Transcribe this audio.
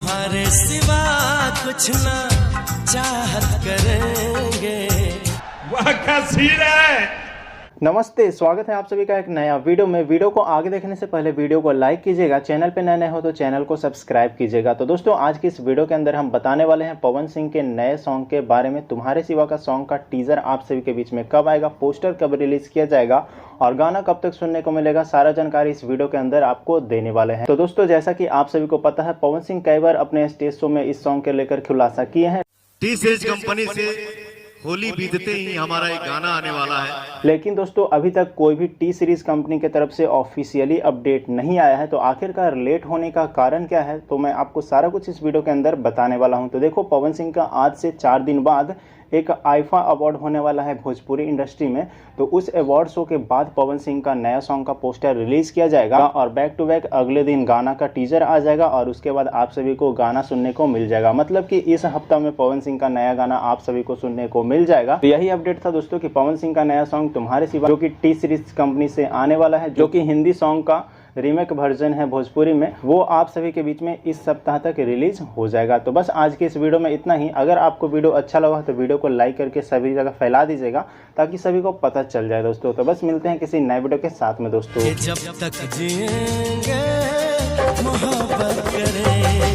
तुम्हारे सिवा कुछ ना चाहत करेंगे। वाह क्या सीन है। नमस्ते, स्वागत है आप सभी का एक नया वीडियो में। वीडियो को आगे देखने से पहले वीडियो को लाइक कीजिएगा, चैनल पे नए हो तो चैनल को सब्सक्राइब कीजिएगा। तो दोस्तों आज की इस वीडियो के अंदर हम बताने वाले हैं पवन सिंह के नए सॉन्ग के बारे में। तुम्हारे सिवा का सॉन्ग का टीजर आप सभी के बीच में कब आएगा, पोस्टर कब रिलीज किया जाएगा और गाना कब तक सुनने को मिलेगा, सारा जानकारी इस वीडियो के अंदर आपको देने वाले हैं। तो दोस्तों जैसा कि आप सभी को पता है, पवन सिंह कई बार अपने स्टेज शो में इस सॉन्ग के लेकर खुलासा किए हैं। टी सीरीज कंपनी से होली बीतते ही हमारा एक गाना आने वाला है, लेकिन दोस्तों अभी तक कोई भी टी सीरीज कंपनी की तरफ से ऑफिशियली अपडेट नहीं आया है। तो आखिरकार लेट होने का कारण क्या है, तो मैं आपको सारा कुछ इस वीडियो के अंदर बताने वाला हूं। तो देखो, पवन सिंह का आज से 4 दिन बाद एक आईफा अवार्ड होने वाला है भोजपुरी इंडस्ट्री में। तो उस अवार्ड शो के बाद पवन सिंह का नया सॉन्ग का पोस्टर रिलीज किया जाएगा और बैक टू बैक अगले दिन गाना का टीजर आ जाएगा और उसके बाद आप सभी को गाना सुनने को मिल जाएगा। मतलब कि इस हफ्ता में पवन सिंह का नया गाना आप सभी को सुनने को मिल जाएगा। तो यही अपडेट था दोस्तों कि पवन सिंह का नया सॉन्ग तुम्हारे सिवा, जो कि टी सीरीज कंपनी से आने वाला है, जो कि हिंदी सॉन्ग का रीमेक वर्जन है भोजपुरी में, वो आप सभी के बीच में इस सप्ताह तक रिलीज हो जाएगा। तो बस आज के इस वीडियो में इतना ही। अगर आपको वीडियो अच्छा लगा तो वीडियो को लाइक करके सभी जगह फैला दीजिएगा ताकि सभी को पता चल जाए दोस्तों। तो बस मिलते हैं किसी नए वीडियो के साथ में दोस्तों। जब तक जिएंगे मोहब्बत करेंगे।